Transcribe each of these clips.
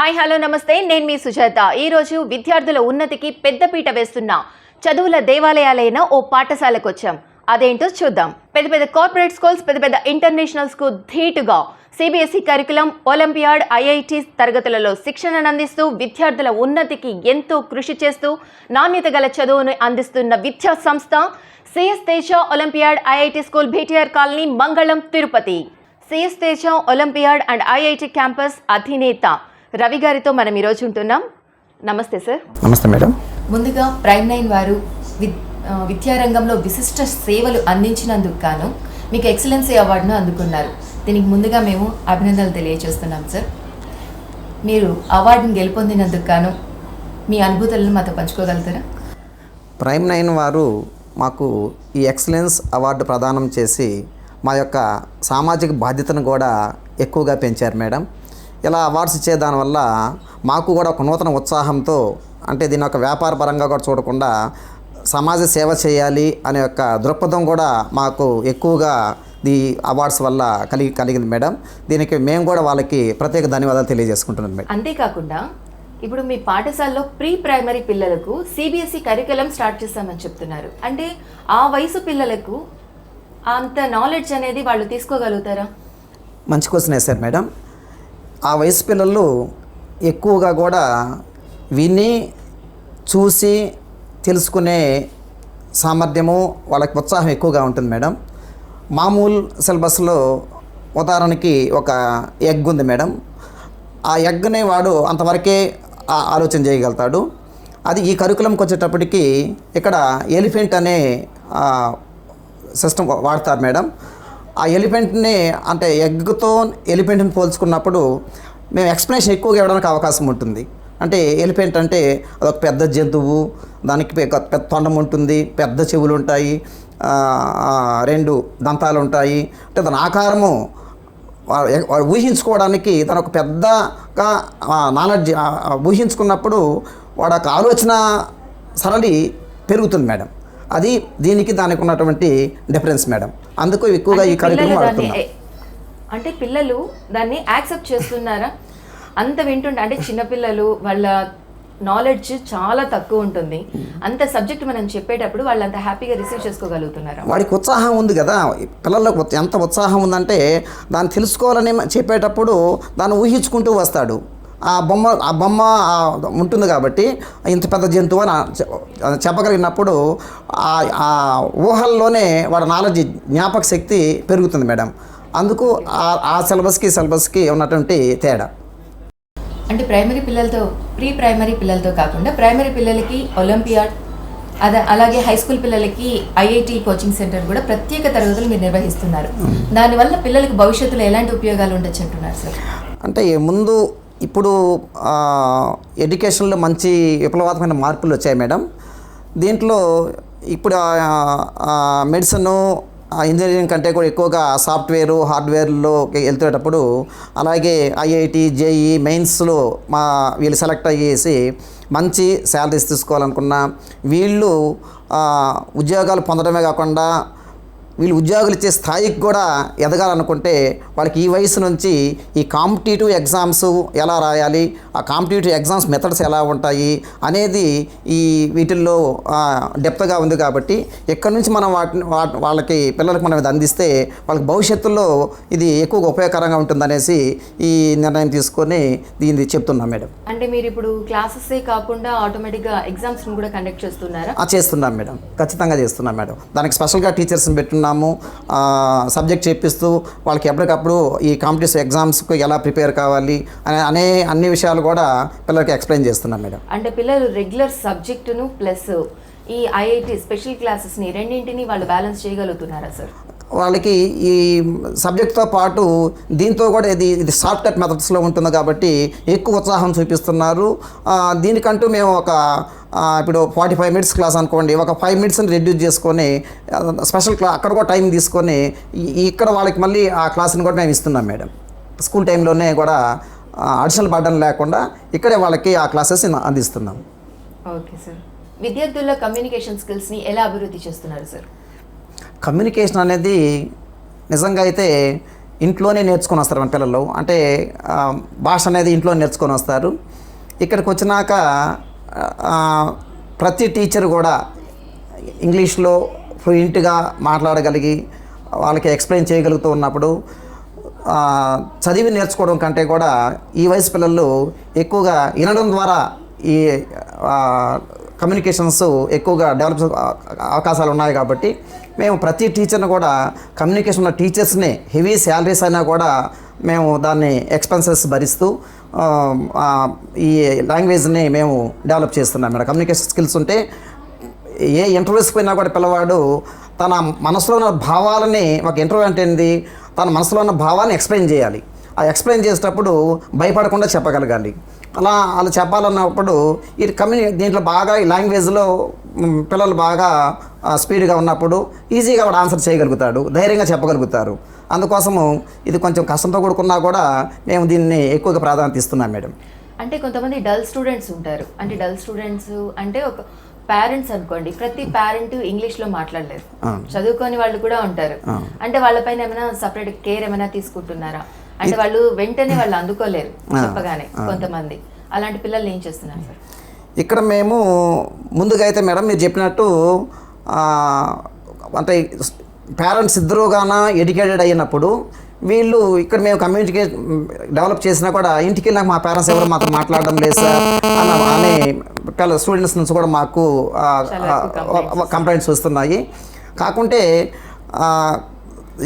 Hi hello నమస్తే నేను మీ సుజాత ఈ రోజు విద్యార్థుల ఉన్నతికి పెద్దపీట వేస్తున్న చదువుల దేవాలయాలైన ఓ పాఠశాలకు వచ్చాం. అదేంటో చూద్దాం. పెద్ద కార్పొరేట్ స్కూల్స్, పెద్ద ఇంటర్నేషనల్ స్కూల్ ధీటుగా సిబిఎస్ఈ కరికులం, ఒలింపియాడ్, ఐఐటి తరగతులలో శిక్షణను అందిస్తూ విద్యార్థుల ఉన్నతికి ఎంతో కృషి చేస్తూ నాణ్యత గల చదువును అందిస్తున్న విద్యా సంస్థ CS Teja olympiad IIT school, BTR colony, Mangalam, Tirupati. CS Teja olympiad and IIT campus అధినేత రవి గారితో మనం ఈరోజు ఉంటున్నాం. నమస్తే సార్. నమస్తే మేడం. ముందుగా ప్రైమ్ 9 వారు విద్యారంగంలో విశిష్ట సేవలు అందించినందుకు గాను మీకు ఎక్సలెన్సీ అవార్డును అందుకున్నారు. దీనికి ముందుగా మేము అభినందనలు తెలియజేస్తున్నాం సార్. మీరు అవార్డును గెలుపొందినందుకు గాను మీ అనుభూతులను మాతో పంచుకోగలుగుతారా? ప్రైమ్ 9 వారు మాకు ఈ ఎక్సలెన్స్ అవార్డు ప్రదానం చేసి మా యొక్క సామాజిక బాధ్యతను కూడా ఎక్కువగా పెంచారు మేడం. ఇలా అవార్డ్స్ ఇచ్చే దానివల్ల మాకు కూడా ఒక నూతన ఉత్సాహంతో, అంటే దీని ఒక వ్యాపార పరంగా కూడా చూడకుండా సమాజ సేవ చేయాలి అనే యొక్క దృక్పథం కూడా మాకు ఎక్కువగా ఈ అవార్డ్స్ వల్ల కలిగింది మేడం. దీనికి మేము కూడా వాళ్ళకి ప్రత్యేక ధన్యవాదాలు తెలియజేసుకుంటున్నాం మేడం. అంతేకాకుండా ఇప్పుడు మీ పాఠశాలలో ప్రీ ప్రైమరీ పిల్లలకు సిబిఎస్ఈ కరికులం స్టార్ట్ చేస్తామని చెప్తున్నారు. అంటే ఆ వయసు పిల్లలకు అంత నాలెడ్జ్ అనేది వాళ్ళు తీసుకోగలుగుతారా? మంచి క్వశ్చన్ వేశారు మేడం. ఆ వయసు పిల్లలు ఎక్కువగా కూడా విని చూసి తెలుసుకునే సామర్థ్యము, వాళ్ళకి ఉత్సాహం ఎక్కువగా ఉంటుంది మేడం. మామూలు సిలబస్లో ఉదాహరణకి ఒక ఎగ్ ఉంది మేడం. ఆ ఎగ్ని వాడు అంతవరకే ఆలోచన చేయగలుగుతాడు. అది ఈ కరికులంకి వచ్చేటప్పటికి ఇక్కడ ఎలిఫెంట్ అనే సిస్టమ్ వాడతారు మేడం. ఆ ఎలిఫెంట్ని, అంటే ఎగ్తో ఎలిఫెంట్ని పోల్చుకున్నప్పుడు మేము ఎక్స్ప్లెనేషన్ ఎక్కువగా ఇవ్వడానికి అవకాశం ఉంటుంది. అంటే ఎలిఫెంట్ అంటే అదొక పెద్ద జంతువు, దానికి పెద్ద తొండం ఉంటుంది, పెద్ద చెవులు ఉంటాయి, 2 దంతాలు ఉంటాయి. అంటే దాని ఆకారము ఊహించుకోవడానికి దాని ఒక పెద్దగా నాలెడ్జ్ ఊహించుకున్నప్పుడు వాడు ఒక ఆలోచన సరళి పెరుగుతుంది మేడం. అది దీనికి దానికి ఉన్నటువంటి డిఫరెన్స్ మేడం. అందుకు ఎక్కువగా ఈ కరికులం వాడుతున్నాం. అంటే పిల్లలు దాన్ని యాక్సెప్ట్ చేస్తున్నారా? అంత వింటుంటే, అంటే చిన్నపిల్లలు వాళ్ళ నాలెడ్జ్ చాలా తక్కువ ఉంటుంది, అంత సబ్జెక్ట్ మనం చెప్పేటప్పుడు వాళ్ళు అంత హ్యాపీగా రిసీవ్ చేసుకోగలుగుతున్నారా? వాడికి ఉత్సాహం ఉంది కదా, పిల్లలకు ఎంత ఉత్సాహం ఉందంటే దాన్ని తెలుసుకోవాలని చెప్పేటప్పుడు దాన్ని ఊహించుకుంటూ వస్తాడు. ఆ బొమ్మ ఉంటుంది కాబట్టి ఇంత పెద్ద జంతువు అని చెప్పగలిగినప్పుడు ఆ ఊహల్లోనే వాడి నాలెడ్జ్, జ్ఞాపక శక్తి పెరుగుతుంది మేడం. అందుకు ఆ సిలబస్కి ఉన్నటువంటి తేడా. అంటే ప్రైమరీ పిల్లలతో, ప్రీ ప్రైమరీ పిల్లలతో కాకుండా ప్రైమరీ పిల్లలకి ఒలింపియాడ్, అలాగే హై స్కూల్ పిల్లలకి ఐఐటి కోచింగ్ సెంటర్ కూడా ప్రత్యేక తరగతులు మీరు నిర్వహిస్తున్నారు. దానివల్ల పిల్లలకి భవిష్యత్తులో ఎలాంటి ఉపయోగాలు ఉండొచ్చు అంటున్నారు సార్? అంటే ముందు ఇప్పుడు ఎడ్యుకేషన్లో మంచి విప్లవాత్మకమైన మార్పులు వచ్చాయి మేడం. దీంట్లో ఇప్పుడు మెడిసిన్, ఇంజనీరింగ్ కంటే కూడా ఎక్కువగా సాఫ్ట్వేరు, హార్డ్వేర్లో వెళ్తేటప్పుడు, అలాగే ఐఐటి, జేఈ మెయిన్స్లో వీళ్ళు సెలెక్ట్ అయ్యేసి మంచి శాలరీస్ తీసుకోవాలనుకున్నా, వీళ్ళు ఉద్యోగాలు పొందడమే కాకుండా వీళ్ళు ఉద్యోగులు ఇచ్చే స్థాయికి కూడా ఎదగాలనుకుంటే వాళ్ళకి ఈ వయసు నుంచి ఈ కాంపిటేటివ్ ఎగ్జామ్స్ ఎలా రాయాలి, ఆ కాంపిటేటివ్ ఎగ్జామ్స్ మెథడ్స్ ఎలా ఉంటాయి అనేది ఈ వీటిల్లో డెప్త్గా ఉంది. కాబట్టి ఎక్కడి నుంచి మనం వాళ్ళకి పిల్లలకు మనం ఇది అందిస్తే వాళ్ళకి భవిష్యత్తులో ఇది ఎక్కువగా ఉపయోగకరంగా ఉంటుందనేసి ఈ నిర్ణయం తీసుకొని దీన్ని చెప్తున్నాం మేడం. అంటే మీరు ఇప్పుడు క్లాసెసే కాకుండా ఆటోమేటిక్గా ఎగ్జామ్స్ని కూడా కండక్ట్ చేస్తున్నారా? చేస్తున్నాం మేడం, ఖచ్చితంగా చేస్తున్నాం మేడం. దానికి స్పెషల్గా టీచర్స్ని పెట్టున్నాము. సబ్జెక్ట్ చెప్పిస్తూ వాళ్ళకి ఎప్పటికప్పుడు ఈ కాంపిటేటివ్ ఎగ్జామ్స్కి ఎలా ప్రిపేర్ కావాలి అన్ని విషయాలు కూడా పిల్లలకి ఎక్స్ప్లెయిన్ చేస్తున్నాం మేడం. అంటే పిల్లలు రెగ్యులర్ సబ్జెక్టును ప్లస్ ఈ ఐఐటి స్పెషల్ క్లాసెస్ని రెండింటిని వాళ్ళు బ్యాలెన్స్ చేయగలుగుతున్నారా సార్? వాళ్ళకి ఈ సబ్జెక్ట్తో పాటు దీంతో కూడా ఇది షార్ట్ కట్ మెథడ్స్లో ఉంటుంది కాబట్టి ఎక్కువ ఉత్సాహం చూపిస్తున్నారు. దీనికంటూ మేము ఇప్పుడు 45 మినిట్స్ క్లాస్ అనుకోండి, ఒక 5 మినిట్స్ని రెడ్యూస్ చేసుకొని స్పెషల్ అక్కడ కూడా టైం తీసుకొని ఇక్కడ వాళ్ళకి మళ్ళీ ఆ క్లాస్ని కూడా మేము ఇస్తున్నాం మేడం. స్కూల్ టైంలోనే కూడా అడిషనల్ బర్డన్ లేకుండా ఇక్కడే వాళ్ళకి ఆ క్లాసెస్ అందిస్తున్నాం. Okay sir. విద్యార్థుల కమ్యూనికేషన్ స్కిల్స్ని ఎలా అభివృద్ధి చేస్తున్నారు సార్? కమ్యూనికేషన్ అనేది నిజంగా అయితే ఇంట్లోనే నేర్చుకొని వస్తారు మన పిల్లలు. అంటే భాష అనేది ఇంట్లో నేర్చుకొని వస్తారు. ఇక్కడికి వచ్చినాక ప్రతి టీచర్ కూడా ఇంగ్లీష్లో ఫ్లూయెంట్గా మాట్లాడగలిగి వాళ్ళకి ఎక్స్ప్లెయిన్ చేయగలుగుతూ ఉన్నప్పుడు చదివి నేర్చుకోవడం కంటే కూడా ఈ వయసు పిల్లలు ఎక్కువగా వినడం ద్వారా ఈ కమ్యూనికేషన్స్ ఎక్కువగా డెవలప్ అవకాశాలు ఉన్నాయి. కాబట్టి మేము ప్రతి టీచర్ని కూడా కమ్యూనికేషన్ ఉన్న టీచర్స్ని హెవీ శాలరీస్ అయినా కూడా మేము దాన్ని ఎక్స్పెన్సెస్ భరిస్తూ ఈ లాంగ్వేజ్ని మేము డెవలప్ చేస్తున్నాం మేడం. కమ్యూనికేషన్ స్కిల్స్ ఉంటే ఏ ఇంటర్వ్యూస్ పోయినా కూడా పిల్లవాడు తన మనసులో ఉన్న భావాలని, ఒక ఇంటర్వ్యూ అంటే ఏంది, తన మనసులో ఉన్న భావాన్ని ఎక్స్ప్లెయిన్ చేయాలి. ఆ ఎక్స్ప్లెయిన్ చేసేటప్పుడు భయపడకుండా చెప్పగలగాలి. అలా చెప్పాలన్నప్పుడు ఈ దీంట్లో బాగా ఈ లాంగ్వేజ్లో పిల్లలు బాగా స్పీడ్గా ఉన్నప్పుడు ఈజీగా వాడు ఆన్సర్ చేయగలుగుతాడు, ధైర్యంగా చెప్పగలుగుతారు. అందుకోసము ఇది కొంచెం కష్టంతో కూడుకున్నా కూడా మేము దీన్ని ఎక్కువగా ప్రాధాన్యత ఇస్తున్నాం మేడం. అంటే కొంతమంది డల్ స్టూడెంట్స్ ఉంటారు. అంటే డల్ స్టూడెంట్స్ అంటే ఒక పేరెంట్స్ అనుకోండి, ప్రతి పేరెంట్ ఇంగ్లీష్లో మాట్లాడలేరు, చదువుకొని వాళ్ళు కూడా ఉంటారు. అంటే వాళ్ళపైన ఏమైనా సపరేట్ కేర్ ఏమైనా తీసుకుంటున్నారా? అంటే వాళ్ళు వెంటనే వాళ్ళు అందుకోలేరు చెప్పగానే కొంతమంది. అలాంటి పిల్లలు ఏం చేస్తున్నారు సార్? ఇక్కడ మేము ముందుగా అయితే మేడం మీరు చెప్పినట్టు అంటే పేరెంట్స్ ఇద్దరుగాన ఎడ్యుకేటెడ్ అయినప్పుడు వీళ్ళు ఇక్కడ మేము కమ్యూనికేట్ డెవలప్ చేసినా కూడా ఇంటికి వెళ్ళినాక మా పేరెంట్స్ ఎవరు మాతో మాట్లాడడం లేదు సార్ అనే స్టూడెంట్స్ నుంచి కూడా మాకు కంప్లైంట్స్ వస్తున్నాయి. కాకుంటే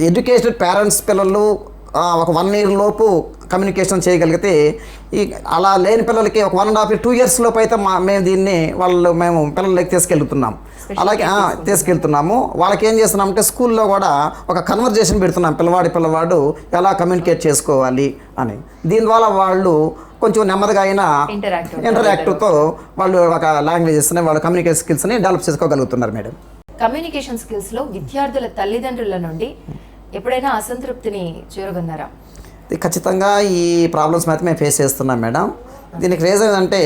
ఎడ్యుకేటెడ్ పేరెంట్స్ పిల్లలు ఒక 1 year లోపు కమ్యూనికేషన్ చేయగలిగితే, ఈ అలా లేని పిల్లలకి ఒక 1.5 2 years లోపు అయితే మేము దీన్ని మేము పిల్లలకి తీసుకెళ్తున్నాం. అలాగే తీసుకెళ్తున్నాము. వాళ్ళకి ఏం చేస్తున్నామంటే స్కూల్లో కూడా ఒక కన్వర్జేషన్ పెడుతున్నాం, పిల్లవాడు ఎలా కమ్యూనికేట్ చేసుకోవాలి అని. దీనివల్ల వాళ్ళు కొంచెం నెమ్మదిగా అయినా ఇంటరాక్టివ్తో వాళ్ళు ఒక లాంగ్వేజెస్ని, వాళ్ళ కమ్యూనికేషన్ స్కిల్స్ని డెవలప్ చేసుకోగలుగుతున్నారు మేడం. కమ్యూనికేషన్ స్కిల్స్లో విద్యార్థుల తల్లిదండ్రుల నుండి ఎప్పుడైనా అసంతృప్తిని చేరుకున్నారా? ఖచ్చితంగా ఈ ప్రాబ్లమ్స్ అయితే మేము ఫేస్ చేస్తున్నాం మేడం. దీనికి రీజన్ అంటే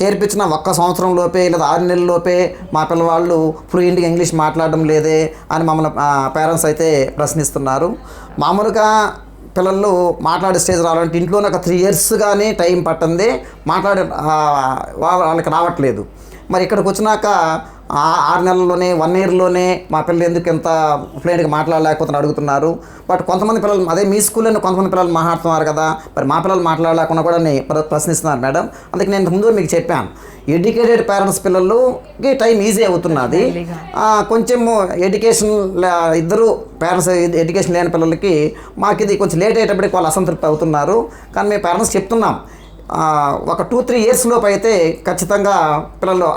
చేర్పించిన 1 సంవత్సరం లోపే లేదా 6 నెలల లోపే మా పిల్లవాళ్ళు ఫ్లూయెంట్గా ఇంగ్లీష్ మాట్లాడడం లేదే అని మమ్మల్ని పేరెంట్స్ అయితే ప్రశ్నిస్తున్నారు. మామూలుగా పిల్లలు మాట్లాడే స్టేజ్ రావాలంటే ఇంట్లోనే ఒక 3 years కానీ టైం పట్టింది, వాళ్ళకి రావట్లేదు. మరి ఇక్కడికి వచ్చినాక 6 నెలల్లోనే 1 yearలోనే మా పిల్లలు ఎందుకు ఎంత ఫ్లూయెంట్గా మాట్లాడలేకపోతున్నారు అడుగుతున్నారు. బట్ కొంతమంది పిల్లలు అదే మీ స్కూల్లోనే కొంతమంది పిల్లలు మాట్లాడుతున్నారు కదా, మరి మా పిల్లలు మాట్లాడలేకుండా కూడా ప్రశ్నిస్తున్నారు మేడం. అందుకే నేను ముందు మీకు చెప్పాను, ఎడ్యుకేటెడ్ పేరెంట్స్ పిల్లలకి టైం ఈజీ అవుతున్నది. కొంచెం ఎడ్యుకేషన్ ఇద్దరు పేరెంట్స్ ఎడ్యుకేషన్ లేని పిల్లలకి మాకు ఇది కొంచెం లేట్ అయ్యేటప్పటికి వాళ్ళు అసంతృప్తి అవుతున్నారు. కానీ మేము పేరెంట్స్ చెప్తున్నాం, ఒక 2-3 years లోపు అయితే ఖచ్చితంగా పిల్లలు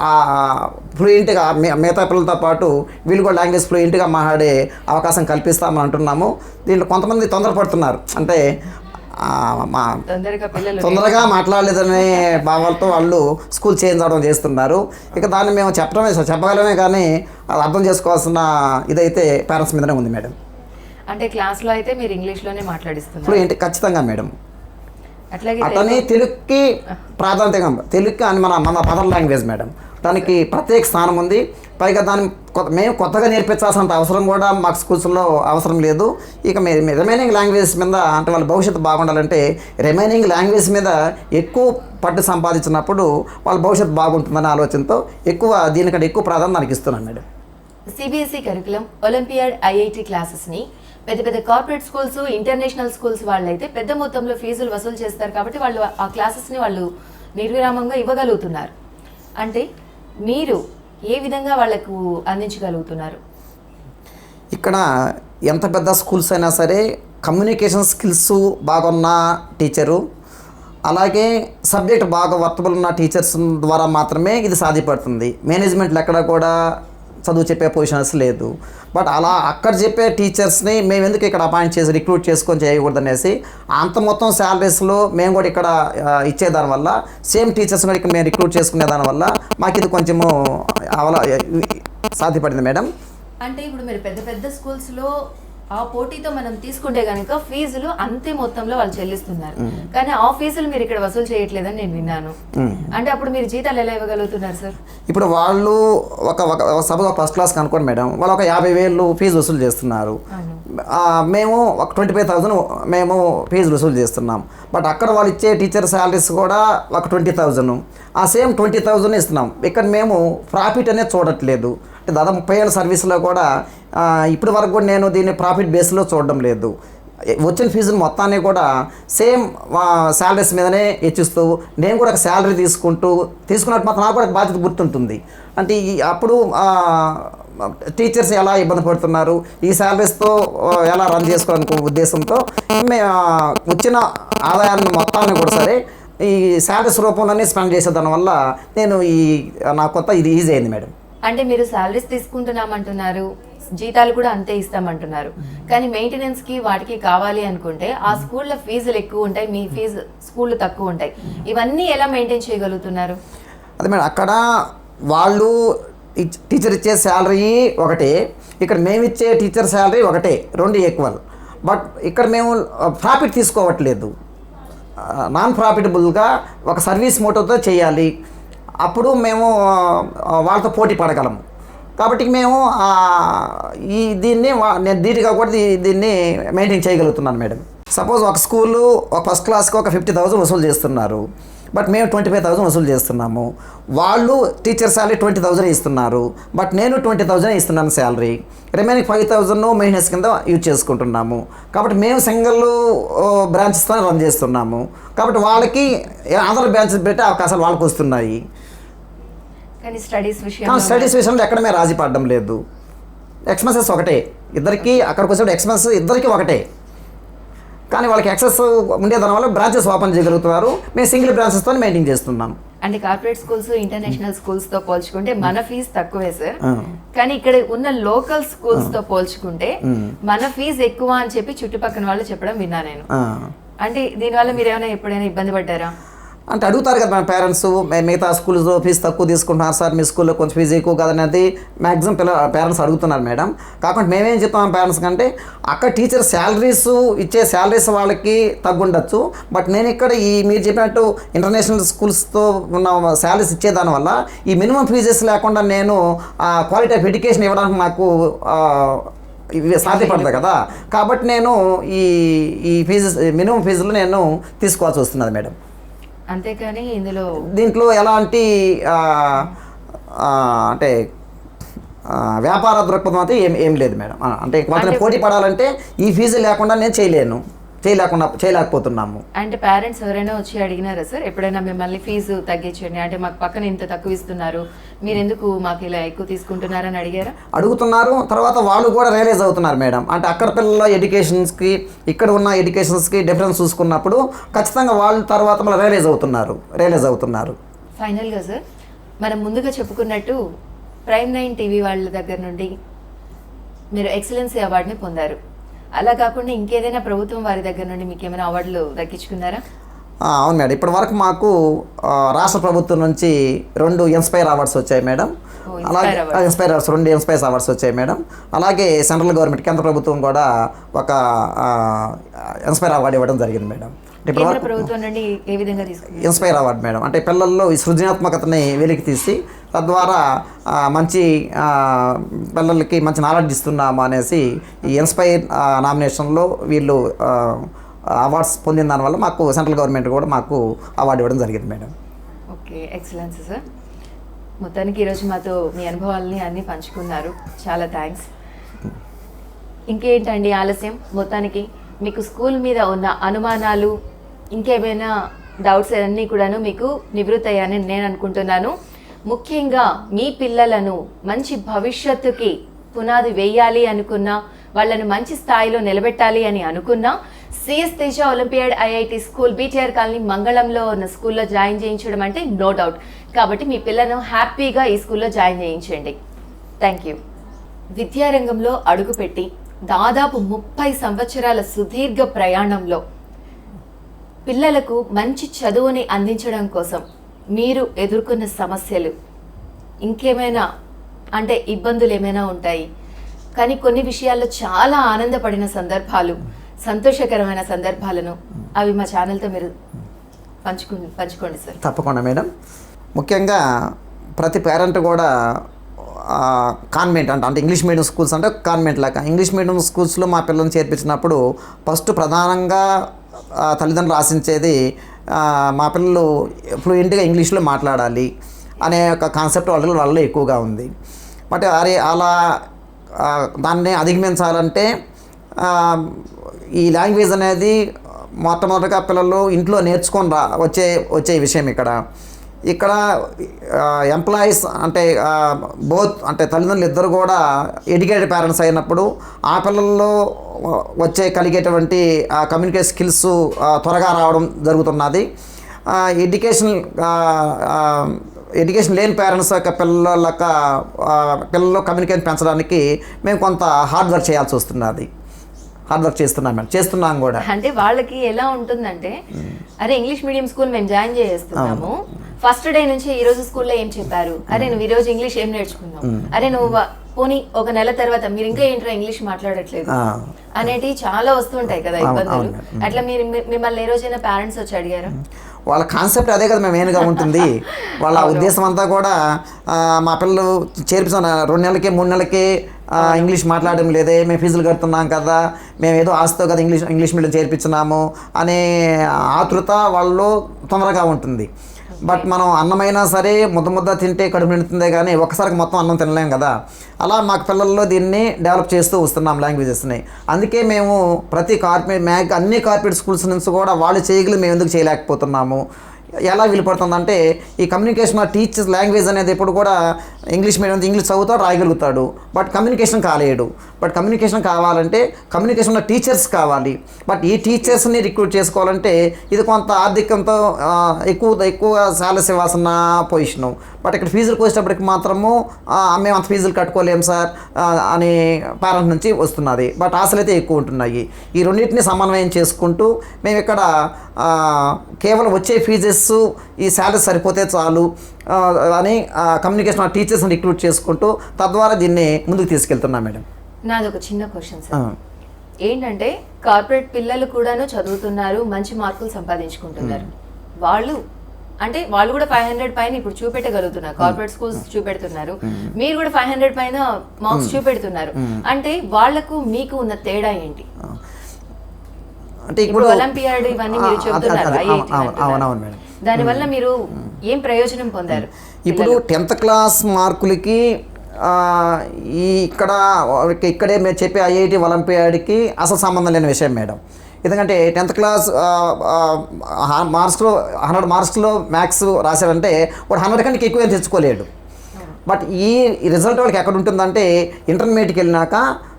ఫ్లూయెంట్గా మిగతా పిల్లలతో పాటు వీళ్ళు కూడా లాంగ్వేజ్ ఫ్లూయెంట్గా మాట్లాడే అవకాశం కల్పిస్తామని అంటున్నాము. దీంట్లో కొంతమంది తొందరపడుతున్నారు, అంటే తొందరగా మాట్లాడలేదనే భావాలతో వాళ్ళు స్కూల్ చేంజ్ అవడం చేస్తున్నారు. ఇక దాన్ని మేము చెప్పగలమే కానీ అది అర్థం చేసుకోవాల్సిన ఇదైతే పేరెంట్స్ మీదనే ఉంది మేడం. అంటే క్లాస్లో అయితే మీరు ఇంగ్లీష్లోనే మాట్లాడిస్తున్నారు ఫ్లూయెంట్ ఖచ్చితంగా మేడం. అతని తెలుగుకి ప్రాధాన్యత, తెలుగు అని మన మదర్ లాంగ్వేజ్ మేడం, దానికి ప్రత్యేక స్థానం ఉంది. పైగా దాన్ని మేము కొత్తగా నేర్పించాల్సినంత అవసరం కూడా మాకు స్కూల్స్లో అవసరం లేదు. ఇక రిమైనింగ్ లాంగ్వేజ్ మీద అంటే వాళ్ళ భవిష్యత్తు బాగుండాలంటే రిమైనింగ్ లాంగ్వేజ్ మీద ఎక్కువ పట్టు సంపాదించినప్పుడు వాళ్ళ భవిష్యత్తు బాగుంటుందనే ఆలోచనతో దీనికంటే ఎక్కువ ప్రాధాన్యత దానికి ఇస్తున్నాను madam. CBSE curriculum, olympiad, IIT క్లాసెస్ని పెద్ద కార్పొరేట్ స్కూల్స్, ఇంటర్నేషనల్ స్కూల్స్ వాళ్ళైతే పెద్ద మొత్తంలో ఫీజులు వసూలు చేస్తారు. కాబట్టి వాళ్ళు ఆ క్లాసెస్ని వాళ్ళు నిర్విరామంగా ఇవ్వగలుగుతున్నారు. అంటే మీరు ఏ విధంగా వాళ్ళకు అందించగలుగుతున్నారు? ఇక్కడ ఎంత పెద్ద స్కూల్స్ అయినా సరే కమ్యూనికేషన్ స్కిల్స్ బాగున్న టీచరు, అలాగే సబ్జెక్ట్ బాగా వర్తబుల్ ఉన్న టీచర్స్ ద్వారా మాత్రమే ఇది సాధ్యపడుతుంది. మేనేజ్మెంట్లో ఎక్కడ కూడా చదువు చెప్పే పొజిషన్స్ లేదు. బట్ అలా అక్కడ చెప్పే టీచర్స్ని మేము ఎందుకు ఇక్కడ అపాయింట్ చేసి రిక్రూట్ చేసుకొని చేయకూడదు అనేసి అంత మొత్తం శాలరీస్లో మేము కూడా ఇక్కడ ఇచ్చేదానివల్ల, సేమ్ టీచర్స్ కూడా ఇక్కడ మేము రిక్రూట్ చేసుకునే దానివల్ల మాకు ఇది కొంచెము సాధ్యపడింది మేడం. అంటే ఇప్పుడు మీరు పెద్ద స్కూల్స్లో ఆ పోటీతో మనం తీసుకుంటే కనుక ఫీజులు అంతే మొత్తంలో వాళ్ళు చెల్లిస్తున్నారు, కానీ ఆ ఫీజులు మీరు ఇక్కడ వసూలు చేయట్లేదని నేను విన్నాను. అంటే అప్పుడు మీరు జీతాలు ఎలా ఇవ్వగలుగుతున్నారు సార్? ఇప్పుడు వాళ్ళు ఒక సభగా ఫస్ట్ క్లాస్కి అనుకోండి మేడం, వాళ్ళు ఒక 50,000 ఫీజు వసూలు చేస్తున్నారు. మేము ఒక 25,000 మేము ఫీజు వసూలు చేస్తున్నాం. బట్ అక్కడ వాళ్ళు ఇచ్చే టీచర్ శాలరీస్ కూడా ఒక 20,000, ఆ సేమ్ 20,000 ఇస్తున్నాం. ఇక్కడ మేము ప్రాఫిట్ అనేది చూడట్లేదు. అంటే దాదాపు 30 ఏళ్ళ సర్వీస్లో కూడా ఇప్పటి వరకు కూడా నేను దీన్ని ప్రాఫిట్ బేస్లో చూడడం లేదు. వచ్చిన ఫీజులు మొత్తాన్ని కూడా సేమ్ శాలరీస్ మీదనే హెచ్చిస్తూ నేను కూడా ఒక శాలరీ తీసుకున్నట్టు మాత్రం నాకు కూడా బాధ్యత గుర్తుంటుంది. అంటే అప్పుడు టీచర్స్ ఎలా ఇబ్బంది పడుతున్నారు, ఈ శాలరీస్తో ఎలా రన్ చేసుకోవాలనుకో ఉద్దేశంతో వచ్చిన ఆదాయాన్ని మొత్తాన్ని కూడా సరే ఈ శాలరీస్ రూపంలోనే స్పెండ్ చేసేదాని వల్ల నేను నాకు కొత్త ఇది ఈజీ అయింది మేడం. అంటే మీరు శాలరీస్ తీసుకుంటున్నామంటున్నారు, జీతాలు కూడా అంతే ఇస్తామంటున్నారు, కానీ మెయింటెనెన్స్కి వాటికి కావాలి అనుకుంటే ఆ స్కూల్లో ఫీజులు ఎక్కువ ఉంటాయి, మీ ఫీజు స్కూళ్ళు తక్కువ ఉంటాయి. ఇవన్నీ ఎలా మెయింటైన్ చేయగలుగుతున్నారు? అదే మేడం, అక్కడ వాళ్ళు టీచర్ ఇచ్చే శాలరీ ఒకటే, ఇక్కడ మేము ఇచ్చే టీచర్ శాలరీ ఒకటే, రెండు ఈక్వల్. బట్ ఇక్కడ మేము ప్రాఫిట్ తీసుకోవట్లేదు, నాన్ ప్రాఫిటబుల్గా ఒక సర్వీస్ మోటోతో చేయాలి. అప్పుడు మేము వాళ్ళతో పోటీ పడగలము. కాబట్టి మేము నేను ధీటుగా కూడా దీన్ని మెయింటైన్ చేయగలుగుతున్నాను మేడం. సపోజ్ ఒక స్కూలు ఒక ఫస్ట్ క్లాస్కి ఒక 50,000 వసూలు చేస్తున్నారు, బట్ మేము 25,000 వసూలు చేస్తున్నాము. వాళ్ళు టీచర్ శాలరీ 20,000 ఇస్తున్నారు, బట్ నేను 20,000 ఇస్తున్నాను శాలరీ. రిమైనింగ్ 5,000 మెయింటెనెన్స్ కింద యూజ్ చేసుకుంటున్నాము. కాబట్టి మేము సింగిల్ బ్రాంచెస్తో రన్ చేస్తున్నాము. కాబట్టి వాళ్ళకి అదర్ బ్రాంచెస్ పెట్టే అవకాశాలు వాళ్ళకి వస్తున్నాయి. కానీ స్టడీస్ విషయంలో ఎక్కడ మేము రాజీ పడడం లేదు. ఎక్స్పెన్సెస్ ఒకటే ఇద్దరికి, అక్కడికి వచ్చే ఎక్స్పెన్సెస్ ఇద్దరికి ఒకటే. కానీ వాళ్ళకి యాక్సెస్ ఉండే దానివల్ల బ్రాంచెస్ ఓపెన్ చేయగలుగుతున్నారు. మేము సింగిల్ బ్రాంచెస్తో మెయింటైన్ చేస్తున్నాం. అంటే కార్పొరేట్ స్కూల్స్ ఇంటర్నేషనల్ స్కూల్స్ తో పోల్చుకుంటే మన ఫీజు తక్కువే సార్, కానీ ఇక్కడ ఉన్న లోకల్ స్కూల్స్ తో పోల్చుకుంటే మన ఫీజు ఎక్కువ అని చెప్పి చుట్టుపక్కల వాళ్ళు చెప్పడం విన్నా నేను. అంటే దీనివల్ల మీరు ఏమైనా ఎప్పుడైనా ఇబ్బంది పడ్డారా? అంటే అడుగుతారు కదా మన పేరెంట్స్, మిగతా స్కూల్స్లో ఫీజు తక్కువ తీసుకుంటున్నారు సార్, మీ స్కూల్లో కొంచెం ఫీజు ఎక్కువ కదనేది మ్యాక్సిమం పేరెంట్స్ అడుగుతున్నారు మేడం. కాకుండా మేమేం చెప్తాం పేరెంట్స్ కంటే, అక్కడ టీచర్ శాలరీస్ ఇచ్చే శాలరీస్ వాళ్ళకి తగ్గుండొచ్చు, బట్ నేను ఇక్కడ మీరు చెప్పినట్టు ఇంటర్నేషనల్ స్కూల్స్తో ఉన్న శాలరీస్ ఇచ్చేదానివల్ల ఈ మినిమం ఫీజెస్ లేకుండా నేను క్వాలిటీ ఆఫ్ ఎడ్యుకేషన్ ఇవ్వడానికి నాకు ఇవి సాధ్యపడదు కదా. కాబట్టి నేను ఈ ఫీజెస్ మినిమం ఫీజులు నేను తీసుకోవాల్సి వస్తున్నది మేడం. అంతేకాని దీంట్లో ఎలాంటి అంటే వ్యాపార దృక్పథం అయితే ఏం లేదు మేడం. అంటే మాత్రం పోటీ పడాలంటే ఈ ఫీజు లేకుండా నేను చేయలేకపోతున్నాము. అంటే పేరెంట్స్ ఎవరైనా వచ్చి అడిగినారా సార్ ఎప్పుడైనా మిమ్మల్ని ఫీజు తగ్గించండి, అంటే మాకు పక్కన ఇంత తక్కువ ఇస్తున్నారు, మీరు ఎందుకు మాకు ఇలా ఎక్కువ తీసుకుంటున్నారని అడిగారా? అడుగుతున్నారు. తర్వాత వాళ్ళు కూడా రియలైజ్ అవుతున్నారు మేడం. అంటే అక్కడ పిల్లల ఎడ్యుకేషన్స్కి ఇక్కడ ఉన్న ఎడ్యుకేషన్స్కి డిఫరెన్స్ చూసుకున్నప్పుడు ఖచ్చితంగా వాళ్ళు తర్వాత మళ్ళీ రియలైజ్ అవుతున్నారు. ఫైనల్గా సార్, మనం ముందుగా చెప్పుకున్నట్టు ప్రైమ్ 9 టీవీ వాళ్ళ దగ్గర నుండి మీరు ఎక్సలెన్సీ అవార్డుని పొందారు. అలా కాకుండా ఇంకేదైనా ప్రభుత్వం వారి దగ్గర నుండి మీకు ఏమైనా అవార్డులు దక్కించుకున్నారా? అవును మేడం, ఇప్పటి వరకు మాకు రాష్ట్ర ప్రభుత్వం నుంచి 2 ఇన్స్పైర్ అవార్డ్స్ వచ్చాయి మేడం. అలాగే రెండు ఇన్స్పైర్ అవార్డ్స్ వచ్చాయి మేడం. అలాగే సెంట్రల్ గవర్నమెంట్ కేంద్ర ప్రభుత్వం కూడా ఒక ఇన్స్పైర్ అవార్డు ఇవ్వడం జరిగింది మేడం. ప్రభుత్వం నుండి ఏ విధంగా తీసుకుంది ఇన్స్పైర్ అవార్డు మేడం? అంటే పిల్లల్లో ఈ సృజనాత్మకతని వెలికి తీసి తద్వారా మంచి పిల్లలకి మంచి నాలెడ్జ్ ఇస్తున్నాము అనేసి ఈ ఇన్స్పైర్ నామినేషన్లో వీళ్ళు అవార్డ్స్ పొందిన దానివల్ల మాకు సెంట్రల్ గవర్నమెంట్ కూడా మాకు అవార్డు ఇవ్వడం జరిగింది మేడం. Okay, excellence sir. మొత్తానికి ఈరోజు మాతో మీ అనుభవాలని అన్నీ పంచుకున్నారు, చాలా థ్యాంక్స్. ఇంకేంటండి ఆలస్యం, మొత్తానికి మీకు స్కూల్ మీద ఉన్న అనుమానాలు ఇంకేమైనా డౌట్స్ అన్నీ కూడాను మీకు నివృత్తి అయ్యాయని నేను అనుకుంటున్నాను. ముఖ్యంగా మీ పిల్లలను మంచి భవిష్యత్తుకి పునాది వేయాలి అనుకున్నా, వాళ్ళని మంచి స్థాయిలో నిలబెట్టాలి అని అనుకున్నా, CS Teja olympiad IIT school BTR colony మంగళంలో ఉన్న స్కూల్లో జాయిన్ చేయించడం అంటే నో డౌట్. కాబట్టి మీ పిల్లలను హ్యాపీగా ఈ స్కూల్లో జాయిన్ చేయించండి. Thank you. విద్యారంగంలో అడుగుపెట్టి దాదాపు 30 సంవత్సరాల సుదీర్ఘ ప్రయాణంలో పిల్లలకు మంచి చదువుని అందించడం కోసం మీరు ఎదుర్కొన్న సమస్యలు ఇంకేమైనా, అంటే ఇబ్బందులు ఏమైనా ఉంటాయి, కానీ కొన్ని విషయాల్లో చాలా ఆనందపడిన సందర్భాలు, సంతోషకరమైన సందర్భాలను అవి మా ఛానల్తో మీరు పంచుకోండి సార్. తప్పకుండా మేడం. ముఖ్యంగా ప్రతి పేరెంట్ కూడా కాన్వెంట్ అంటే ఇంగ్లీష్ మీడియం స్కూల్స్ అంటే కాన్వెంట్ లాగా ఇంగ్లీష్ మీడియం స్కూల్స్లో మా పిల్లల్ని చేర్పించినప్పుడు ఫస్ట్ ప్రధానంగా తల్లిదండ్రులు ఆశించేది మా పిల్లలు ఫ్లూయెంట్గా ఇంగ్లీష్లో మాట్లాడాలి అనే ఒక కాన్సెప్ట్ వాళ్ళలో ఎక్కువగా ఉంది. బట్ అలా దాన్ని అధిగమించాలంటే ఈ లాంగ్వేజ్ అనేది మొట్టమొదటిగా పిల్లలు ఇంట్లో నేర్చుకొని వచ్చే విషయం. ఇక్కడ ఎంప్లాయీస్ అంటే బోత్ అంటే తల్లిదండ్రులు ఇద్దరు కూడా ఎడ్యుకేటెడ్ పేరెంట్స్ అయినప్పుడు ఆ పిల్లల్లో కలిగేటువంటి కమ్యూనికేషన్ స్కిల్స్ త్వరగా రావడం జరుగుతున్నది. ఎడ్యుకేషన్ లేని పేరెంట్స్ యొక్క పిల్లల్లో కమ్యూనికేషన్ పెంచడానికి మేము కొంత హార్డ్ వర్క్ చేయాల్సి వస్తున్నది. హార్డ్ వర్క్ చేస్తున్నాం కూడా. అంటే వాళ్ళకి ఎలా ఉంటుందంటే అరే ఇంగ్లీష్ మీడియం స్కూల్ మేము జాయిన్ చేస్తున్నాము, ఫస్ట్ డే నుంచి ఈ రోజు స్కూల్లో ఏం చెప్పారు, అరే నువ్వు ఈ రోజు ఇంగ్లీష్ ఏం నేర్చుకున్నావు, అరే నువ్వు పోనీ ఒక నెల తర్వాత మీరు ఇంకా ఏంట్రా ఇంగ్లీష్ మాట్లాడట్లేదు అనేటివి చాలా వస్తుంటాయి కదా ఇబ్బందులు. అట్లా మీరు మిమ్మల్ని ఏ రోజైనా పేరెంట్స్ వచ్చి అడిగారు? వాళ్ళ కాన్సెప్ట్ అదే కదా మేము మెయిన్గా ఉంటుంది. వాళ్ళ ఉద్దేశం అంతా కూడా మా పిల్లలు చేర్పించాం 2 నెలలకి 3 నెలలకి ఇంగ్లీష్ మాట్లాడడం లేదే, మేము ఫీజులు కడుతున్నాం కదా, మేము ఏదో ఆస్తో కదా ఇంగ్లీష్ మీడియం చేర్పించినాము అనే ఆతృత వాళ్ళు తొందరగా ఉంటుంది. బట్ మనం అన్నమైనా సరే ముద్ద తింటే కడుపు నిండుతుందే కానీ ఒక్కసారికి మొత్తం అన్నం తినలేం కదా. అలా మాకు పిల్లల్లో దీన్ని డెవలప్ చేస్తూ వస్తున్నాం లాంగ్వేజెస్ని. అందుకే మేము ప్రతి అన్ని కార్పొరేట్ స్కూల్స్ నుంచి కూడా వాళ్ళు చేయగలిగి మేము ఎందుకు చేయలేకపోతున్నాము, ఎలా వీలుపడుతుందంటే ఈ కమ్యూనికేషన్ టీచర్స్ లాంగ్వేజ్ అనేది ఎప్పుడు కూడా ఇంగ్లీష్ మీడియం ఇంగ్లీష్ చదువుతాడు రాయగలుగుతాడు, బట్ కమ్యూనికేషన్ కాలేడు. బట్ కమ్యూనికేషన్ కావాలంటే కమ్యూనికేషన్లో టీచర్స్ కావాలి. బట్ ఈ టీచర్స్ని రిక్రూట్ చేసుకోవాలంటే ఇది కొంత ఆర్థికంతో ఎక్కువ శాలరీస్ ఇవ్వాల్సిన పొజిషను. బట్ ఇక్కడ ఫీజులు వచ్చేటప్పటికి మాత్రము మేము అంత ఫీజులు కట్టుకోలేము సార్ అని పేరెంట్ నుంచి వస్తున్నది. బట్ ఆశలు అయితే ఎక్కువ ఉంటున్నాయి. ఈ రెండింటిని సమన్వయం చేసుకుంటూ మేము ఇక్కడ కేవలం వచ్చే ఫీజెస్ ఈ శాలరీ సరిపోతే చాలు అని కమ్యూనికేషన్ టీచర్స్ని రిక్రూట్ చేసుకుంటూ తద్వారా దీన్ని ముందుకు తీసుకెళ్తున్నాం మేడం. నాది ఒక చిన్న క్వశ్చన్ సార్, ఏంటంటే కార్పొరేట్ పిల్లలు కూడాను చదువుతున్నారు, మంచి మార్కులు సంపాదించుకుంటున్నారు, వాళ్ళు కూడా 500 పైన ఇప్పుడు చూపెట్టగలుగుతున్నారు, కార్పొరేట్ స్కూల్స్ చూపెడుతున్నారు, మీరు కూడా 500 పైన మార్క్స్ చూపెడుతున్నారు. అంటే వాళ్లకు మీకు ఉన్న తేడా ఏంటి? అంటే ఇప్పుడు ఒలింపియాడ్ ఇవన్నీ మీరు చెప్తున్నారు, దానివల్ల మీరు ఏం ప్రయోజనం పొందారు? ఇప్పుడు 10th క్లాస్ మార్కులకి ఇక్కడే మేము చెప్పే ఐఐటి ఒలింపియాడ్కి అసలు సంబంధం లేని విషయం మేడం. ఎందుకంటే 10th క్లాస్ 100 మార్క్స్లో మ్యాథ్స్ రాశారంటే వాడు 100 కంటే ఎక్కువ తెచ్చుకోలేడు. బట్ ఈ రిజల్ట్ వాళ్ళకి ఎక్కడ ఉంటుందంటే ఇంటర్మీడియట్కి వెళ్ళినాక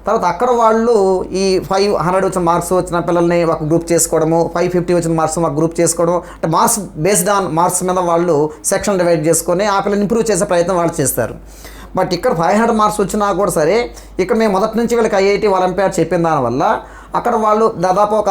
తర్వాత అక్కడ వాళ్ళు ఈ 500 వచ్చిన మార్క్స్ వచ్చిన పిల్లల్ని ఒక గ్రూప్ చేసుకోవడము, 550 వచ్చిన మార్క్స్ ఒక గ్రూప్ చేసుకోవడం, అంటే మార్క్స్ బేస్డ్ ఆన్ మార్క్స్ మీద వాళ్ళు సెక్షన్ డివైడ్ చేసుకొని ఆ పిల్లల్ని ఇంప్రూవ్ చేసే ప్రయత్నం వాళ్ళు చేస్తారు. బట్ ఇక్కడ 500 మార్క్స్ వచ్చినా కూడా సరే ఇక్కడ మేము మొదటి నుంచి వీళ్ళకి ఐఐటి ఒలింపియాడ్ చెప్పిన దానివల్ల అక్కడ వాళ్ళు దాదాపు ఒక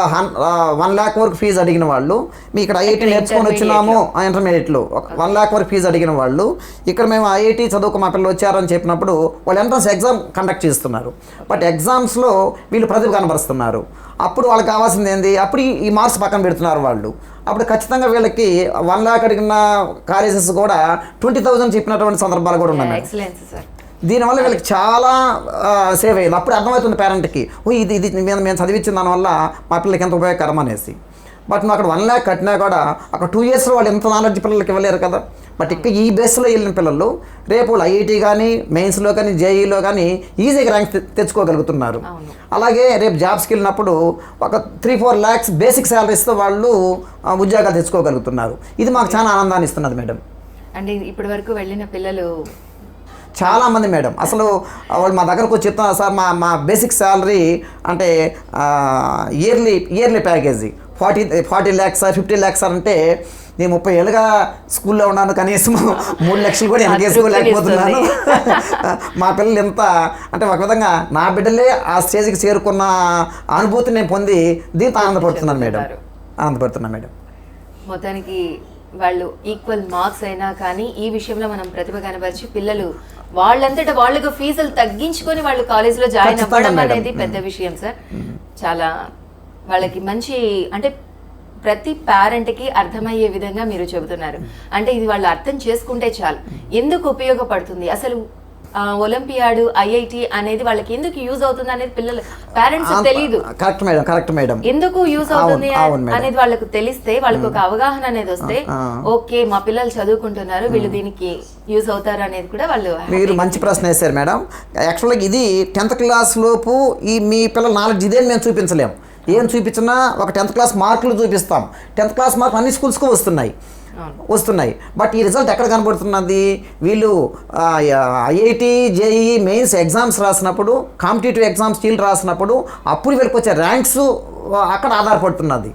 1 lakh వరకు ఫీజు అడిగిన వాళ్ళు, మీ ఇక్కడ ఐఐటి నేర్చుకొని వచ్చినాము ఇంటర్మీడియట్లో 1 lakh వరకు ఫీజు అడిగిన వాళ్ళు ఇక్కడ మేము ఐఐటి చదువుకు మా పిల్లలు వచ్చారని చెప్పినప్పుడు వాళ్ళు ఎంట్రన్స్ ఎగ్జామ్ కండక్ట్ చేస్తున్నారు. బట్ ఎగ్జామ్స్లో వీళ్ళు ప్రతిభ కనబరుస్తున్నారు. అప్పుడు వాళ్ళకి కావాల్సింది ఏంది, అప్పుడు ఈ మార్క్స్ పక్కన పెడుతున్నారు వాళ్ళు. అప్పుడు ఖచ్చితంగా వీళ్ళకి 1 lakh అడిగిన కాలేజెస్ కూడా 20,000 చెప్పినటువంటి సందర్భాలు కూడా ఉన్నాయి. దీనివల్ల వీళ్ళకి చాలా సేవ్ అయ్యింది. అప్పుడు అర్థమవుతుంది పేరెంట్కి, ఇది మేము చదివించిన దానివల్ల మా పిల్లలకి ఎంత ఉపయోగకరం అనేసి. బట్ నువ్వు అక్కడ 1 lakh కట్టినా కూడా అక్కడ 2 yearsలో వాళ్ళు ఎంత నాలెడ్జ్ పిల్లలకి ఇవ్వలేరు కదా. బట్ ఇక్కడ ఈ బేస్లో వెళ్ళిన పిల్లలు రేపు ఐఐటి కానీ మెయిన్స్లో కానీ జేఈలో కానీ ఈజీగా ర్యాంక్ తెచ్చుకోగలుగుతున్నారు. అలాగే రేపు జాబ్స్కి వెళ్ళినప్పుడు ఒక 3-4 lakhs బేసిక్ శాలరీస్తో వాళ్ళు ఉద్యోగాలు తెచ్చుకోగలుగుతున్నారు. ఇది మాకు చాలా ఆనందాన్ని ఇస్తున్నది మేడం. అంటే ఇప్పటి వరకు వెళ్ళిన పిల్లలు చాలామంది మేడం అసలు వాళ్ళు మా దగ్గరకు వచ్చి చెప్తున్నారు, సార్ మా బేసిక్ శాలరీ అంటే ఇయర్లీ ప్యాకేజీ 40 lakhs 50 lakhs అంటే నేను 30 ఏళ్ళుగా స్కూల్లో ఉన్నాను, కనీసం 3 లక్షలు కూడా వెనకేసుకోలేకపోతున్నాను. మా పిల్లలు ఎంత అంటే ఒక విధంగా నా బిడ్డలే ఆ స్టేజ్కి చేరుకున్న అనుభూతి నేను పొంది దీంతో ఆనందపడుతున్నాను మేడం. మొత్తానికి వాళ్ళు ఈక్వల్ మార్క్స్ అయినా కానీ ఈ విషయంలో మనం ప్రతిభ కనబరిచి పిల్లలు వాళ్ళంతటా వాళ్ళకు ఫీజులు తగ్గించుకొని వాళ్ళు కాలేజీలో జాయిన్ అవ్వడం అనేది పెద్ద విషయం సార్. చాలా వాళ్ళకి మంచి అంటే ప్రతి పేరెంట్కి అర్థమయ్యే విధంగా మీరు చెబుతున్నారు. అంటే ఇది వాళ్ళు అర్థం చేసుకుంటే చాలు ఎందుకు ఉపయోగపడుతుంది, అసలు ఒలింపియాడ్, ఐఐటి అనేది వాళ్ళకి ఎందుకు యూజ్ అవుతుంది అనేది పిల్లలు పేరెంట్స్ తెలియదు. Correct madam. ఎందుకు యూజ్ అవుతుంది అనేది వాళ్ళకు తెలిస్తే, వాళ్ళకి ఒక అవగాహన అనేది వస్తే, ఓకే మా పిల్లలు చదువుకుంటున్నారు, వీళ్ళు దీనికి యూజ్ అవుతారు అనేది కూడా వాళ్ళు. మీరు మంచి ప్రశ్న వేశారు మేడం. యాక్చువల్గా ఇది 10th క్లాస్ లోపు ఈ మీ పిల్లల నాలెడ్జ్ ఇదే మేము చూపించలేము. ఏం చూపించినా ఒక 10th క్లాస్ మార్కులు చూపిస్తాం. 10th క్లాస్ మార్కులు అన్ని స్కూల్స్కు వస్తున్నాయి. బట్ ఈ రిజల్ట్ ఎక్కడ కనబడుతున్నది? వీళ్ళు ఐఐటి, జేఈఈ మెయిన్స్ ఎగ్జామ్స్ రాసినప్పుడు, కాంపిటేటివ్ ఎగ్జామ్స్ స్టీల్ రాసినప్పుడు అప్పుడు వీళ్ళకి వచ్చే ర్యాంక్స్ అక్కడ ఆధారపడుతున్నది.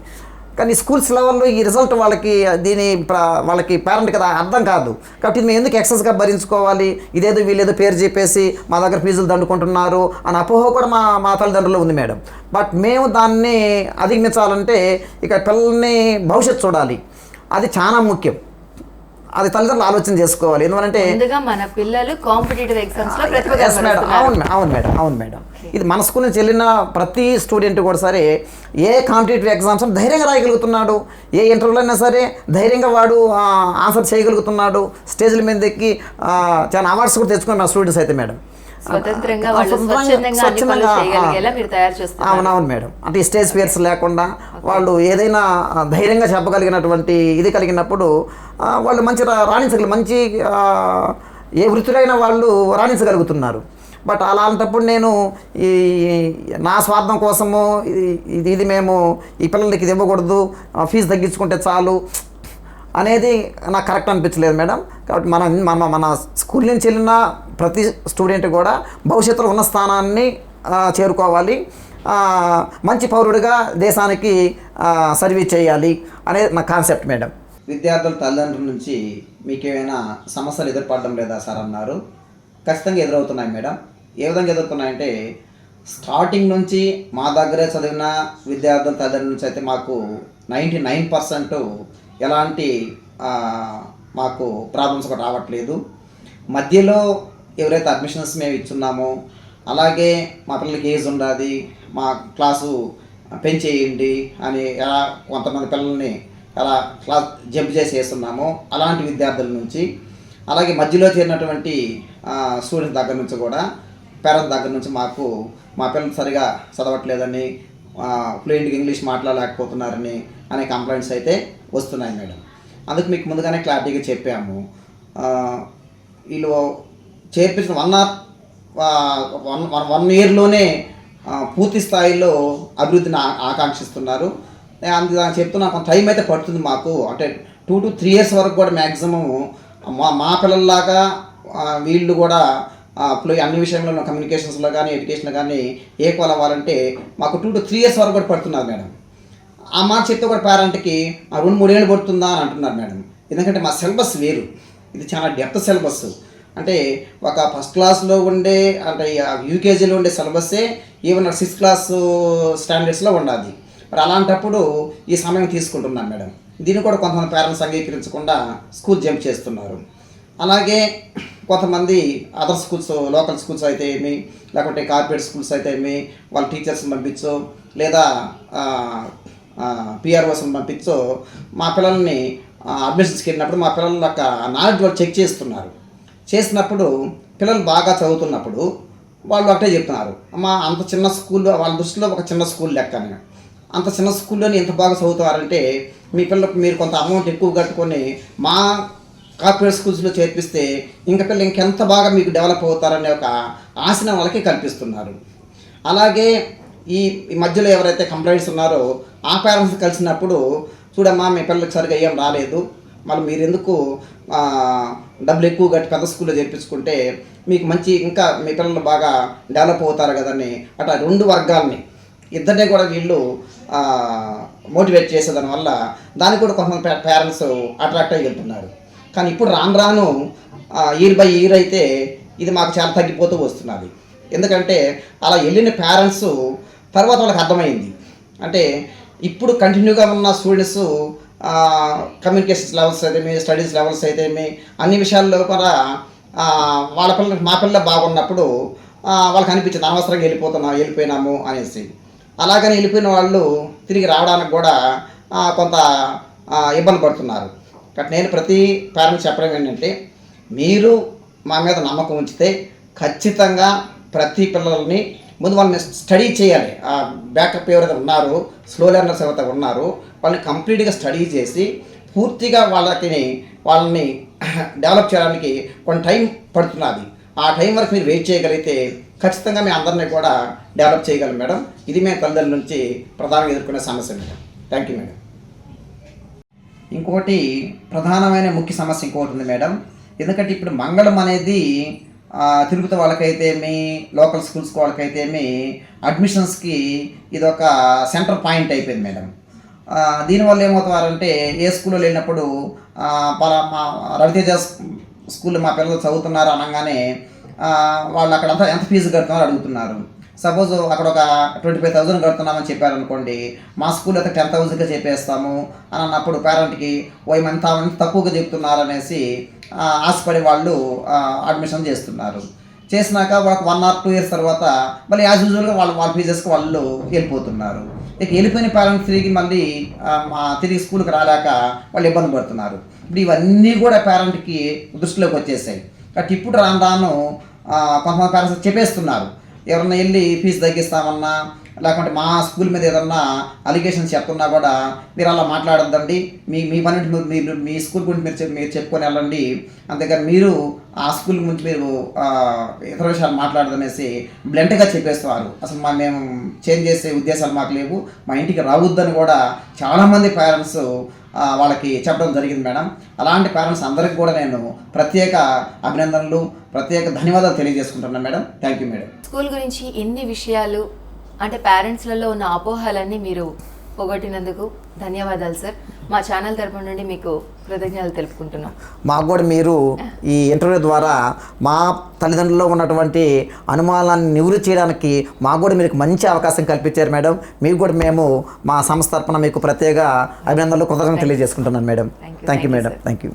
కానీ స్కూల్స్ లెవెల్లో ఈ రిజల్ట్ వాళ్ళకి పేరెంట్ కదా అర్థం కాదు. కాబట్టి మేము ఎందుకు ఎక్సెస్గా భరించుకోవాలి? ఇదేదో వీళ్ళేదో పేరు చెప్పేసి మా దగ్గర ఫీజులు దండుకుంటున్నారు అని అపోహ కూడా మా తల్లిదండ్రులు ఉంది మేడం. బట్ మేము దాన్ని అధిగమించాలంటే ఇక పిల్లల్ని భవిష్యత్తు చూడాలి. అది చాలా ముఖ్యం. అది తల్లిదండ్రులు ఆలోచన చేసుకోవాలి. ఎందుకంటే మన పిల్లలు కాంపిటేటివ్ ఎగ్జామ్స్ లో అవును మేడం. ఇది మన స్కూల్ నుంచి వెళ్ళిన ప్రతి స్టూడెంట్ కూడా సరే ఏ కాంపిటేటివ్ ఎగ్జామ్స్ ధైర్యంగా రాయగలుగుతున్నాడు. ఏ ఇంటర్వ్యూలో అయినా సరే ధైర్యంగా వాడు ఆన్సర్ చేయగలుగుతున్నాడు. స్టేజ్ల మీద ఎక్కి చాలా అవార్డ్స్ కూడా తెచ్చుకున్నారు మా స్టూడెంట్స్ అయితే మేడం. అవునవును మేడం. అంటే స్టేజ్ ఫియర్స్ లేకుండా వాళ్ళు ఏదైనా ధైర్యంగా చెప్పగలిగినటువంటి ఇది కలిగినప్పుడు వాళ్ళు మంచి రాణించగలరు. మంచి ఏ వృత్తిలో వాళ్ళు రాణించగలుగుతున్నారు. బట్ అలాంటప్పుడు నేను ఈ నా స్వార్థం కోసము ఇది మేము ఈ పిల్లలకి ఇది ఇవ్వకూడదు, ఫీజు తగ్గించుకుంటే చాలు అనేది నాకు కరెక్ట్ అనిపించలేదు మేడం. కాబట్టి మన స్కూల్ నుంచి వెళ్ళిన ప్రతి స్టూడెంట్ కూడా భవిష్యత్తులో ఉన్న స్థానాన్ని చేరుకోవాలి, మంచి పౌరుడిగా దేశానికి సర్వీస్ చేయాలి అనేది నా కాన్సెప్ట్ మేడం. విద్యార్థుల తల్లిదండ్రుల నుంచి మీకు ఏమైనా సమస్యలు ఎదుర్పడడం లేదా సార్ అన్నారు. ఖచ్చితంగా ఎదురవుతున్నాయి మేడం. ఏ విధంగా ఎదుర్కొన్నాయంటే, స్టార్టింగ్ నుంచి మా దగ్గరే చదివిన విద్యార్థుల తల్లిదండ్రుల నుంచి అయితే మాకు 99% ఎలాంటి మాకు ప్రాబ్లమ్స్ కూడా రావట్లేదు. మధ్యలో ఎవరైతే అడ్మిషన్స్ మేము ఇచ్చున్నామో, అలాగే మా పిల్లలకి ఏజ్ ఉండాలి, మా క్లాసు పెంచేయండి అని ఎలా కొంతమంది పిల్లల్ని ఎలా క్లాస్ జంప్ చేసి వేస్తున్నామో అలాంటి విద్యార్థుల నుంచి, అలాగే మధ్యలో చేరినటువంటి స్టూడెంట్స్ దగ్గర నుంచి కూడా, పేరెంట్స్ దగ్గర నుంచి మాకు మా పిల్లలు సరిగా చదవట్లేదని, ఫ్లూయెంట్గా ఇంగ్లీష్ మాట్లాడలేకపోతున్నారని అనే కంప్లైంట్స్ అయితే వస్తున్నాయి మేడం. అందుకు మీకు ముందుగానే క్లారిటీగా చెప్పాము. వీళ్ళు చేర్పించిన 1 ఇయర్లోనే పూర్తి స్థాయిలో అభివృద్ధిని ఆకాంక్షిస్తున్నారు. అందుకు చెప్తున్నా కొంత టైం అయితే పడుతుంది మాకు. అంటే 2 to 3 years వరకు కూడా మ్యాక్సిమం మా పిల్లల్లాగా వీళ్ళు కూడా అన్ని విషయంలో కమ్యూనికేషన్స్లో కానీ ఎడ్యుకేషన్లో కానీ ఈక్వల్ అవ్వాలంటే మాకు 2 to 3 years వరకు కూడా పడుతున్నారు మేడం. ఆ మాట చెప్తే కూడా పేరెంట్కి 2-3 ఏళ్ళు పడుతుందా అని అంటున్నారు మేడం. ఎందుకంటే మా సిలబస్ వేరు, ఇది చాలా డెప్త్ సిలబస్. అంటే ఒక ఫస్ట్ క్లాస్లో ఉండే, అంటే యూకేజీలో ఉండే సిలబస్సే ఈవెన్ 6th class స్టాండర్డ్స్లో ఉండాలి. మరి అలాంటప్పుడు ఈ సమయం తీసుకుంటున్నాను మేడం. దీన్ని కూడా కొంతమంది పేరెంట్స్ అంగీకరించకుండా స్కూల్ జంప్ చేస్తున్నారు. అలాగే కొంతమంది అదర్ స్కూల్స్, లోకల్ స్కూల్స్ అయితే ఏమి, లేకుంటే కార్పొరేట్ స్కూల్స్ అయితే ఏమి, వాళ్ళ టీచర్స్ని పంపించో లేదా పిఆర్ఓస్ని పంపించో మా పిల్లల్ని అడ్మిషన్స్కి వెళ్ళినప్పుడు మా పిల్లల యొక్క నాలెడ్జ్ వాళ్ళు చెక్ చేసినప్పుడు పిల్లలు బాగా చదువుతున్నప్పుడు వాళ్ళు ఒకటే చెప్తున్నారు, అమ్మ అంత చిన్న స్కూల్లో, వాళ్ళ దృష్టిలో ఒక చిన్న స్కూల్ లెక్కనే, అంత చిన్న స్కూల్లోనే ఎంత బాగా చదువుతారంటే మీ పిల్లలకు మీరు కొంత అమౌంట్ ఎక్కువ కట్టుకొని మా కార్పొరేట్ స్కూల్స్లో చేర్పిస్తే ఇంకా పిల్లలు ఇంకెంత బాగా మీకు డెవలప్ అవుతారనే ఒక ఆశను వాళ్ళకి కల్పిస్తున్నారు. అలాగే ఈ మధ్యలో ఎవరైతే కంప్లైంట్స్ ఉన్నారో ఆ పేరెంట్స్ కలిసినప్పుడు, చూడమ్మా మీ పిల్లలకి సరిగా ఏం రాలేదు, మళ్ళీ మీరు ఎందుకు డబ్బులు ఎక్కువ కట్టి పెద్ద స్కూల్లో చేర్పించుకుంటే మీకు మంచి ఇంకా మీ పిల్లలు బాగా డెవలప్ అవుతారు కదని అట్లా 2 వర్గాలని ఇద్దరినే కూడా వీళ్ళు మోటివేట్ చేసేదానివల్ల దానికి కూడా కొంతమంది పేరెంట్స్ అట్రాక్ట్ అయ్యి వెళ్తున్నారు. కానీ ఇప్పుడు రాను ఇయర్ బై ఇయర్ అయితే ఇది మాకు చాలా తగ్గిపోతూ వస్తున్నది. ఎందుకంటే అలా వెళ్ళిన పేరెంట్స్ తర్వాత వాళ్ళకి అర్థమైంది, అంటే ఇప్పుడు కంటిన్యూగా ఉన్న స్టూడెంట్స్ కమ్యూనికేషన్స్ లెవెల్స్ అయితేమి, స్టడీస్ లెవెల్స్ అయితేమి, అన్ని విషయాల్లో కూడా వాళ్ళ పిల్లలు మా పిల్లలు బాగున్నప్పుడు వాళ్ళకి అనిపించింది అనవసరంగా వెళ్ళిపోయినాము అనేసి. అలాగని వెళ్ళిపోయిన వాళ్ళు తిరిగి రావడానికి కూడా కొంత ఇబ్బంది పడుతున్నారు. కాబట్టి నేను ప్రతి పేరెంట్స్ చెప్పడం ఏంటంటే, మీరు మా మీద నమ్మకం ఉంచితే ఖచ్చితంగా ప్రతి పిల్లల్ని ముందు వాళ్ళని స్టడీ చేయాలి. ఆ బ్యాకప్ ఎవరైతే ఉన్నారో, స్లో లెర్నర్స్ ఎవరైతే ఉన్నారో వాళ్ళని కంప్లీట్గా స్టడీ చేసి పూర్తిగా వాళ్ళని డెవలప్ చేయడానికి కొంత టైం పడుతున్నది. ఆ టైం వరకు మీరు వెయిట్ చేయగలిగితే ఖచ్చితంగా మీ అందరినీ కూడా డెవలప్ చేయగలం మేడం. ఇది మేము తల్లిదండ్రుల నుంచి ప్రధానంగా ఎదుర్కొనే సమస్య మేడం. Thank you madam. ఇంకోటి ప్రధానమైన ముఖ్య సమస్య ఇంకోటి ఉంది మేడం. ఎందుకంటే ఇప్పుడు మంగళం అనేది తిరుపతి వాళ్ళకైతేమి, లోకల్ స్కూల్స్ వాళ్ళకైతేమి అడ్మిషన్స్కి ఇది ఒక సెంటర్ పాయింట్ అయిపోయింది మేడం. దీనివల్ల ఏమవుతారంటే ఏ స్కూల్లో వెళ్ళినప్పుడు మా రవితేజ స్కూల్లో మా పిల్లలు చదువుతున్నారు అనగానే వాళ్ళు అక్కడ ఎంత ఫీజు కడుతున్నారో అడుగుతున్నారు. సపోజ్ అక్కడ ఒక 25,000 కడుతున్నామని చెప్పారనుకోండి, మా స్కూల్ అయితే 10,000గా చెప్పేస్తాము అని అన్నప్పుడు పేరెంట్కి మంత తక్కువగా చెప్తున్నారు అనేసి ఆశపడి వాళ్ళు అడ్మిషన్ చేస్తున్నారు. చేసినాక వాళ్ళకి 1 or 2 years తర్వాత మళ్ళీ యాజ్ యూజువల్గా వాళ్ళ ఫీజెస్కి వాళ్ళు వెళ్ళిపోతున్నారు. ఇక వెళ్ళిపోయిన పేరెంట్స్ తిరిగి స్కూల్కి రాలేక వాళ్ళు ఇబ్బంది పడుతున్నారు. ఇప్పుడు ఇవన్నీ కూడా పేరెంట్కి దృష్టిలోకి వచ్చేసాయి. కాబట్టి ఇప్పుడు రాను కొంతమంది పేరెంట్స్ చెప్పేస్తున్నారు, ఎవరన్నా వెళ్ళి ఫీజు తగ్గిస్తామన్నా లేకుంటే మా స్కూల్ మీద ఏదన్నా అలిగేషన్స్ చెప్తున్నా కూడా మీరు అలా మాట్లాడొద్దండి, మీ పని మీరు మీ స్కూల్ గురించి మీరు చెప్పుకొని వెళ్ళండి, అంతేగాని మీరు ఆ స్కూల్ గురించి మీరు ఇతర విషయాలు మాట్లాడదనేసి బ్లెంట్గా చెప్పేస్తున్నారు. అసలు మేము చేంజ్ చేసే ఉద్దేశాలు మాకు లేవు, మా ఇంటికి రావద్దని కూడా చాలామంది పేరెంట్స్ వాళ్ళకి చెప్పడం జరిగింది మేడం. అలాంటి పేరెంట్స్ అందరికీ కూడా నేను ప్రత్యేక అభినందనలు, ప్రత్యేక ధన్యవాదాలు తెలియజేసుకుంటున్నాను madam. Thank you madam. School గురించి ఎన్ని విషయాలు అంటే పేరెంట్స్లలో ఉన్న అపోహలన్నీ మీరు పోగొట్టినందుకు ధన్యవాదాలు సార్. మా ఛానల్ తరపు నుండి మీకు కృతజ్ఞతలు తెలుపుకుంటున్నాం. మాకు కూడా మీరు ఈ ఇంటర్వ్యూ ద్వారా మా తల్లిదండ్రుల్లో ఉన్నటువంటి అనుమానాలను నివృత్తి చేయడానికి మాకు కూడా మీకు మంచి అవకాశం కల్పించారు మేడం. మీకు కూడా మేము మా సంస్థ తరపున మీకు ప్రత్యేక అభినందనలు, కృతజ్ఞతలు తెలియజేసుకుంటున్నాను madam. Thank you madam. Thank you.